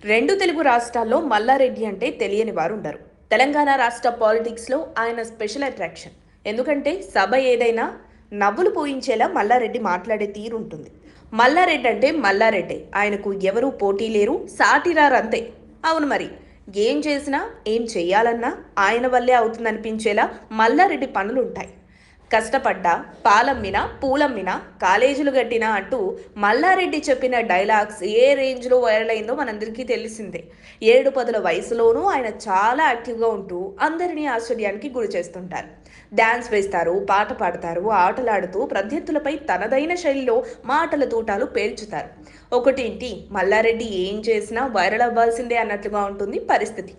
రెండు తెలుగు రాష్ట్రాల్లో మల్లారెడ్డి అంటే తెలియని వారు ఉండరు. తెలంగాణ రాష్ట్ర పాలిటిక్స్లో ఆయన స్పెషల్ అట్రాక్షన్. ఎందుకంటే సభ ఏదైనా నవ్వులు పోయించేలా మల్లారెడ్డి మాట్లాడే తీరు ఉంటుంది. మల్లారెడ్డి అంటే మల్లారెడ్డి. ఆయనకు ఎవరూ పోటీ లేరు, సాటిరారంతే. అవును మరి. ఏం చేసినా ఏం చెయ్యాలన్నా ఆయన వల్లే అవుతుందనిపించేలా మల్లారెడ్డి పనులుంటాయి. కష్టపడ్డా, పాలమ్మినా, పూలమ్మినా, కాలేజీలు గట్టినా అంటూ మల్లారెడ్డి చెప్పిన డైలాగ్స్ ఏ రేంజ్లో వైరల్ అయిందో మనందరికీ తెలిసిందే. 7-10 వయసులోనూ ఆయన చాలా యాక్టివ్గా ఉంటూ అందరినీ ఆశ్చర్యానికి గురి చేస్తుంటారు. డ్యాన్స్ వేస్తారు, పాట పాడతారు, ఆటలాడుతూ ప్రత్యర్థులపై తనదైన శైలిలో మాటల తూటాలు పేల్చుతారు. ఒకటేంటి, మల్లారెడ్డి ఏం చేసినా వైరల్ అవ్వాల్సిందే అన్నట్లుగా ఉంటుంది పరిస్థితి.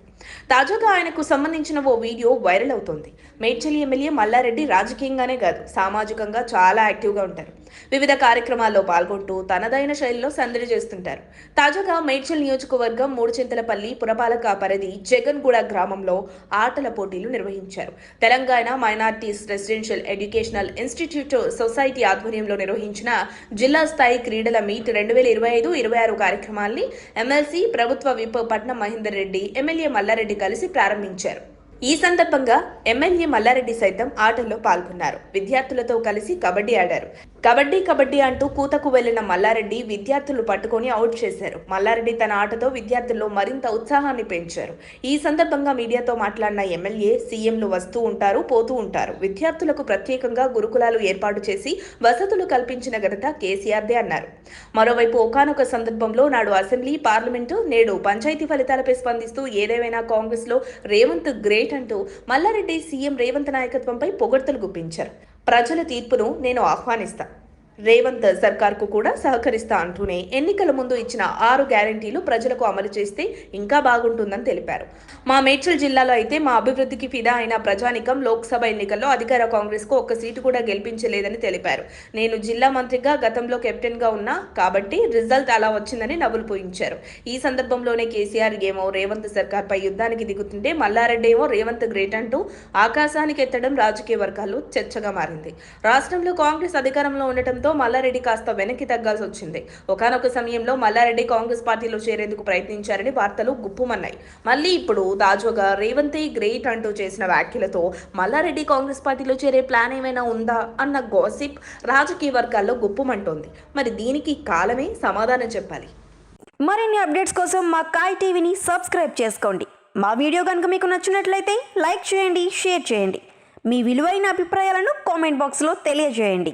తాజాగా ఆయనకు సంబంధించిన ఓ వీడియో వైరల్ అవుతోంది. మేడ్చల్ ఎమ్మెల్యే మల్లారెడ్డి రాజకీయంగానే కాదు, సామాజికంగా చాలా యాక్టివ్గా ఉంటారు. వివిధ కార్యక్రమాల్లో పాల్గొంటూ తనదైన శైలిలో సందడి చేస్తుంటారు. తాజాగా మేడ్చల్ నియోజకవర్గం మూడుచింతలపల్లి పురపాలక పరిధి జగన్గూడ గ్రామంలో ఆటల పోటీలు నిర్వహించారు. Telangana minorities residential educational institute society ఆధ్వర్యంలో నిర్వహించిన జిల్లా స్థాయి క్రీడల మీట్ 2025-26 కార్యక్రమాల్ని ఎమ్మెల్సీ ప్రభుత్వ విప్ పట్నం మహేందర్ రెడ్డి, ఎమ్మెల్యే మల్లారెడ్డి కలిసి ప్రారంభించారు. ఈ సందర్భంగా ఎమ్మెల్యే మల్లారెడ్డి సైతం ఆటల్లో పాల్గొన్నారు. విద్యార్థులతో కలిసి కబడ్డీ ఆడారు. కబడ్డీ కబడ్డీ అంటూ కూతకు వెళ్లిన మల్లారెడ్డి విద్యార్థులు పట్టుకొని అవుట్ చేశారు. మల్లారెడ్డి తన ఆటతో విద్యార్థుల్లో మరింత ఉత్సాహాన్ని పెంచారు. ఈ సందర్భంగా మీడియాతో మాట్లాడిన ఎమ్మెల్యే, సీఎంలు వస్తూ ఉంటారు, పోతూ ఉంటారు. విద్యార్థులకు ప్రత్యేకంగా గురుకులాలు ఏర్పాటు చేసి వసతులు కల్పించిన ఘనత కేసీఆర్దే అన్నారు. మరోవైపు ఒకానొక సందర్భంలో నాడు అసెంబ్లీ, పార్లమెంటు, నేడు పంచాయతీ ఫలితాలపై స్పందిస్తూ ఏదేమైనా కాంగ్రెస్ లో రేవంత్ గ్రేట్ అంటూ మల్లారెడ్డి సీఎం రేవంత్ నాయకత్వంపై పొగడ్తలు గుప్పించారు. ప్రజల తీర్పును నేను ఆహ్వానిస్తా, రేవంత్ సర్కార్కు కూడా సహకరిస్తా అంటూనే ఎన్నికల ముందు ఇచ్చిన 6 గ్యారంటీలు ప్రజలకు అమలు చేస్తే ఇంకా బాగుంటుందని తెలిపారు. మా మేడ్చల్ జిల్లాలో అయితే మా అభివృద్ధికి ఫిదా అయిన ప్రజానికం లోక్సభ ఎన్నికల్లో అధికార కాంగ్రెస్కు ఒక్క సీటు కూడా గెలిపించలేదని తెలిపారు. నేను జిల్లా మంత్రిగా గతంలో కెప్టెన్గా ఉన్నా కాబట్టి రిజల్ట్ అలా వచ్చిందని నవ్వులు పోయించారు. ఈ సందర్భంలోనే కేసీఆర్ ఏమో రేవంత్ సర్కార్పై యుద్ధానికి దిగుతుంటే మల్లారెడ్డి ఏమో రేవంత్ గ్రేట్ అంటూ ఆకాశానికి ఎత్తడం రాజకీయ వర్గాల్లో చర్చగా మారింది. రాష్ట్రంలో కాంగ్రెస్ అధికారంలో ఉండటం మల్లారెడ్డి కాస్త వెనక్కి తగ్గాల్సి వచ్చింది. ఒకానొక సమయంలో మల్లారెడ్డి కాంగ్రెస్ పార్టీలో చేరేందుకు ప్రయత్నించారని వార్తలు గుప్పుమన్నాయి. మళ్ళీ ఇప్పుడు తాజాగా రేవంతే గ్రేట్ అంటూ చేసిన వ్యాఖ్యలతో మల్లారెడ్డి కాంగ్రెస్ పార్టీలో చేరే ప్లాన్ ఏమైనా ఉందా అన్న గాసిప్ రాజకీయ వర్గాల్లో గుప్పుమంటోంది. మరి దీనికి కాలమే సమాధానం చెప్పాలి. మరిన్ని అప్డేట్స్ కోసం మా కాయ్ టీవీని సబ్స్క్రైబ్ చేసుకోండి. మా వీడియో కనుక మీకు నచ్చినట్లయితే లైక్ చేయండి, షేర్ చేయండి. మీ విలువైన అభిప్రాయాలను కామెంట్ బాక్స్లో తెలియజేయండి.